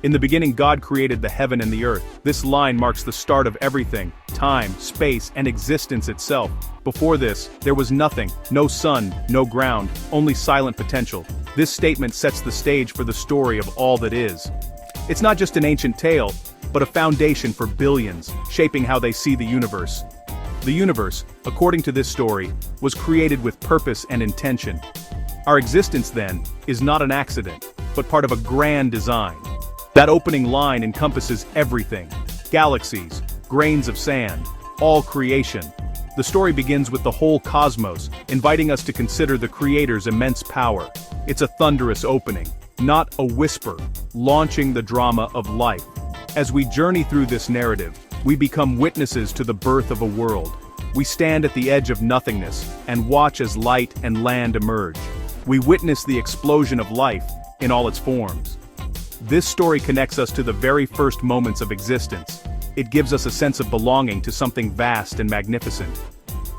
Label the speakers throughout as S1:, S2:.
S1: In the beginning God created the heaven and the earth. This line marks the start of everything: time, space, and existence itself. Before this, there was nothing, no sun, no ground, only silent potential. This statement sets the stage for the story of all that is. It's not just an ancient tale, but a foundation for billions, shaping how they see the universe. The universe, according to this story, was created with purpose and intention. Our existence, then, is not an accident, but part of a grand design. That opening line encompasses everything: galaxies, grains of sand, all creation. The story begins with the whole cosmos, inviting us to consider the Creator's immense power. It's a thunderous opening, not a whisper, launching the drama of life. As we journey through this narrative, we become witnesses to the birth of a world. We stand at the edge of nothingness and watch as light and land emerge. We witness the explosion of life in all its forms. This story connects us to the very first moments of existence. It gives us a sense of belonging to something vast and magnificent.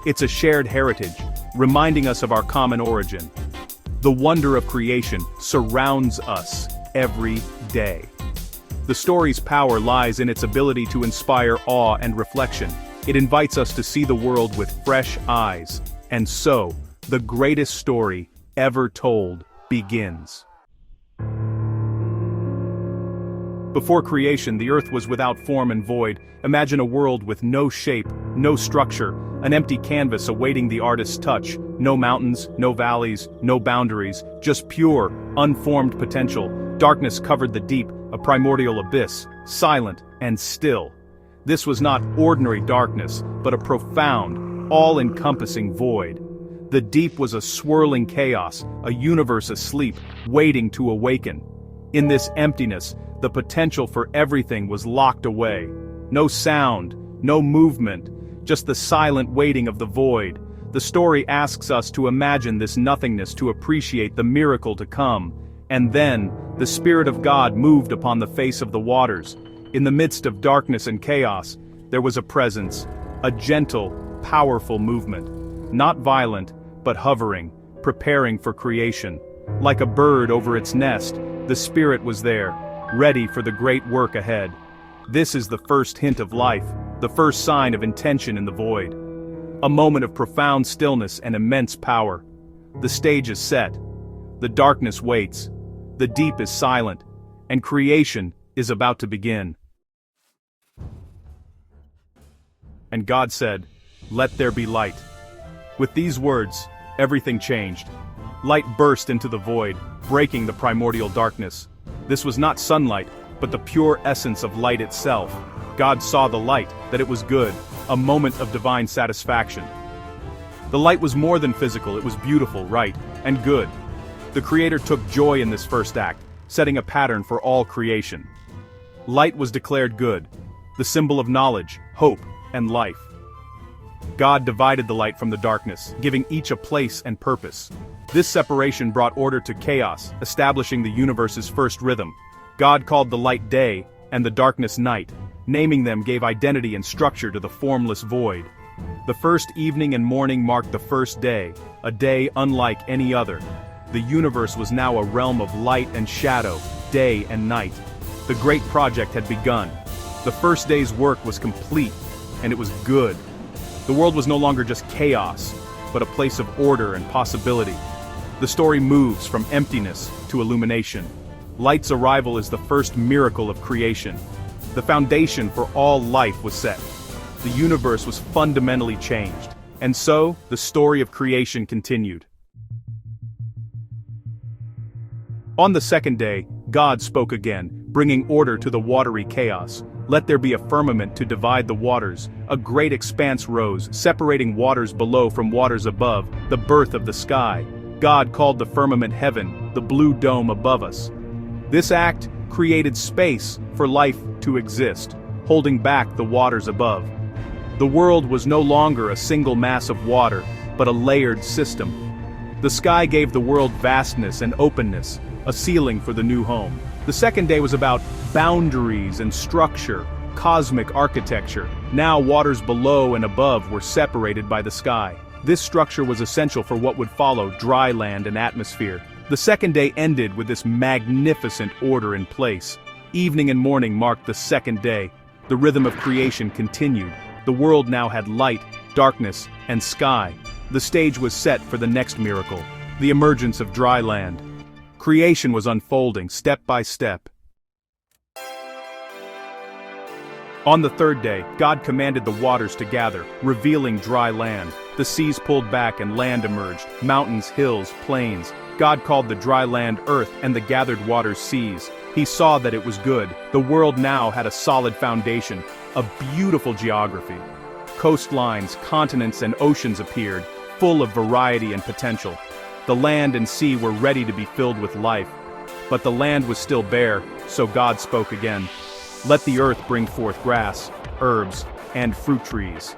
S1: It's a shared heritage, reminding us of our common origin. The wonder of creation surrounds us every day. The story's power lies in its ability to inspire awe and reflection. It invites us to see the world with fresh eyes. And so, the greatest story ever told begins. Before creation, the earth was without form and void. Imagine a world with no shape, no structure, an empty canvas awaiting the artist's touch. No mountains, no valleys, no boundaries, just pure, unformed potential. Darkness covered the deep, a primordial abyss, silent and still. This was not ordinary darkness, but a profound, all-encompassing void. The deep was a swirling chaos, a universe asleep, waiting to awaken. In this emptiness, the potential for everything was locked away. No sound, no movement, just the silent waiting of the void. The story asks us to imagine this nothingness to appreciate the miracle to come. And then, the Spirit of God moved upon the face of the waters. In the midst of darkness and chaos, there was a presence, a gentle, powerful movement. Not violent, but hovering, preparing for creation. Like a bird over its nest, the Spirit was there, ready for the great work ahead. This is the first hint of life, the first sign of intention in the void. A moment of profound stillness and immense power. The stage is set. The darkness waits. The deep is silent. And creation is about to begin. And God said, "Let there be light." With these words, everything changed. Light burst into the void, breaking the primordial darkness. This was not sunlight, but the pure essence of light itself. God saw the light, that it was good, a moment of divine satisfaction. The light was more than physical, it was beautiful, right, and good. The Creator took joy in this first act, setting a pattern for all creation. Light was declared good, the symbol of knowledge, hope, and life. God divided the light from the darkness, giving each a place and purpose. This separation brought order to chaos, establishing the universe's first rhythm. God called the light day, and the darkness night. Naming them gave identity and structure to the formless void. The first evening and morning marked the first day, a day unlike any other. The universe was now a realm of light and shadow, day and night. The great project had begun. The first day's work was complete, and it was good. The world was no longer just chaos, but a place of order and possibility. The story moves from emptiness to illumination. Light's arrival is the first miracle of creation. The foundation for all life was set. The universe was fundamentally changed. And so, the story of creation continued. On the second day, God spoke again, bringing order to the watery chaos. Let there be a firmament to divide the waters. A great expanse rose, separating waters below from waters above, the birth of the sky. God called the firmament heaven, the blue dome above us. This act created space for life to exist, holding back the waters above. The world was no longer a single mass of water, but a layered system. The sky gave the world vastness and openness, a ceiling for the new home. The second day was about boundaries and structure, cosmic architecture. Now waters below and above were separated by the sky. This structure was essential for what would follow: dry land and atmosphere. The second day ended with this magnificent order in place. Evening and morning marked the second day. The rhythm of creation continued. The world now had light, darkness, and sky. The stage was set for the next miracle, the emergence of dry land. Creation was unfolding step by step. On the third day, God commanded the waters to gather, revealing dry land. The seas pulled back and land emerged, mountains, hills, plains. God called the dry land earth and the gathered waters seas. He saw that it was good. The world now had a solid foundation, a beautiful geography. Coastlines, continents, and oceans appeared, full of variety and potential. The land and sea were ready to be filled with life. But the land was still bare, so God spoke again. Let the earth bring forth grass, herbs, and fruit trees.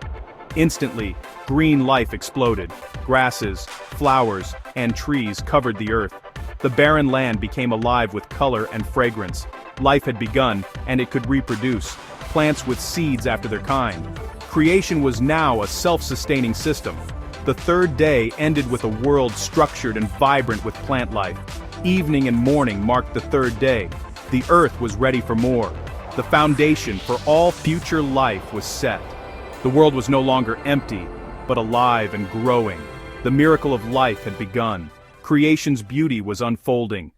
S1: Instantly, green life exploded. Grasses, flowers, and trees covered the earth. The barren land became alive with color and fragrance. Life had begun, and it could reproduce. Plants with seeds after their kind. Creation was now a self-sustaining system. The third day ended with a world structured and vibrant with plant life. Evening and morning marked the third day. The earth was ready for more. The foundation for all future life was set. The world was no longer empty, but alive and growing. The miracle of life had begun. Creation's beauty was unfolding.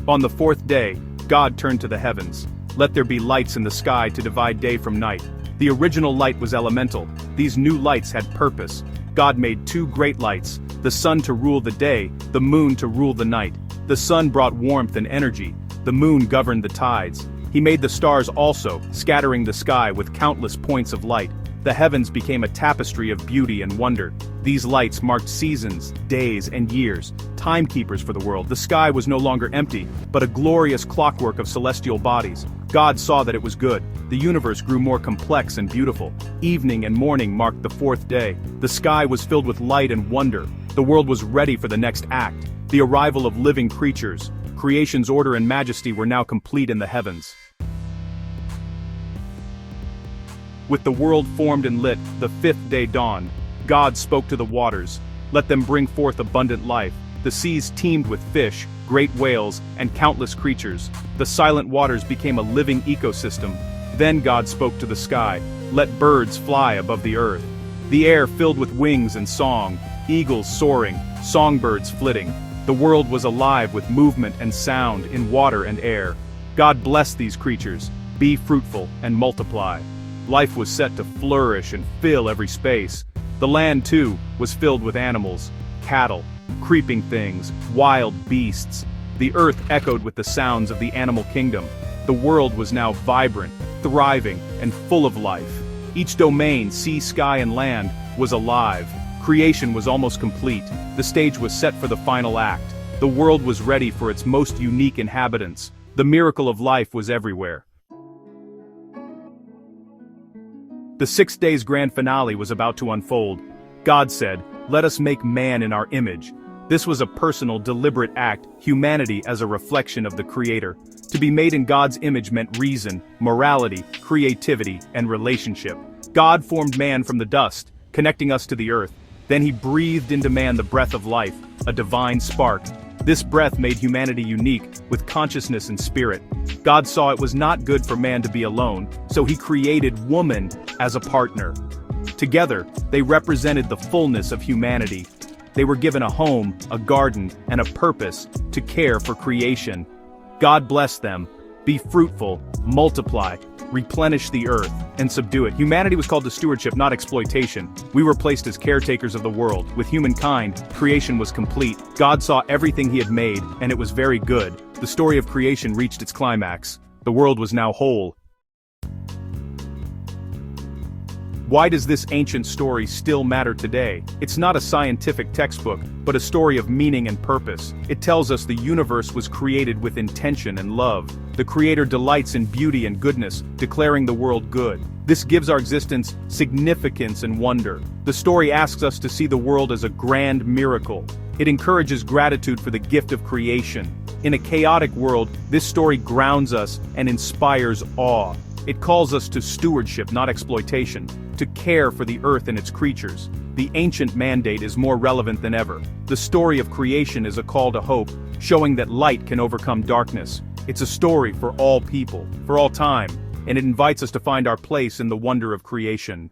S1: On the fourth day, God turned to the heavens. Let there be lights in the sky to divide day from night. The original light was elemental. These new lights had purpose. God made two great lights, the sun to rule the day, the moon to rule the night. The sun brought warmth and energy. The moon governed the tides. He made the stars also, scattering the sky with countless points of light. The heavens became a tapestry of beauty and wonder. These lights marked seasons, days, and years, timekeepers for the world. The sky was no longer empty, but a glorious clockwork of celestial bodies. God saw that it was good. The universe grew more complex and beautiful. Evening and morning marked the fourth day. The sky was filled with light and wonder. The world was ready for the next act, the arrival of living creatures. Creation's order and majesty were now complete in the heavens. With the world formed and lit, the fifth day dawned. God spoke to the waters. Let them bring forth abundant life. The seas teemed with fish, great whales, and countless creatures. The silent waters became a living ecosystem. Then God spoke to the sky. Let birds fly above the earth. The air filled with wings and song, eagles soaring, songbirds flitting. The world was alive with movement and sound in water and air. God blessed these creatures. Be fruitful and multiply. Life was set to flourish and fill every space. The land, too, was filled with animals, cattle, creeping things, wild beasts. The earth echoed with the sounds of the animal kingdom. The world was now vibrant, thriving, and full of life. Each domain, sea, sky, and land, was alive. Creation was almost complete. The stage was set for the final act. The world was ready for its most unique inhabitants. The miracle of life was everywhere. The 6 days' grand finale was about to unfold. God said, "Let us make man in our image." This was a personal, deliberate act, humanity as a reflection of the Creator. To be made in God's image meant reason, morality, creativity, and relationship. God formed man from the dust, connecting us to the earth. Then he breathed into man the breath of life, a divine spark. This breath made humanity unique, with consciousness and spirit. God saw it was not good for man to be alone, so he created woman as a partner. Together, they represented the fullness of humanity. They were given a home, a garden, and a purpose to care for creation. God blessed them. Be fruitful, multiply, replenish the earth, and subdue it. Humanity was called to stewardship, not exploitation. We were placed as caretakers of the world. With humankind, creation was complete. God saw everything he had made, and it was very good. The story of creation reached its climax. The world was now whole. Why does this ancient story still matter today? It's not a scientific textbook, but a story of meaning and purpose. It tells us the universe was created with intention and love. The Creator delights in beauty and goodness, declaring the world good. This gives our existence significance and wonder. The story asks us to see the world as a grand miracle. It encourages gratitude for the gift of creation. In a chaotic world, this story grounds us and inspires awe. It calls us to stewardship, not exploitation, to care for the earth and its creatures. The ancient mandate is more relevant than ever. The story of creation is a call to hope, showing that light can overcome darkness. It's a story for all people, for all time, and it invites us to find our place in the wonder of creation.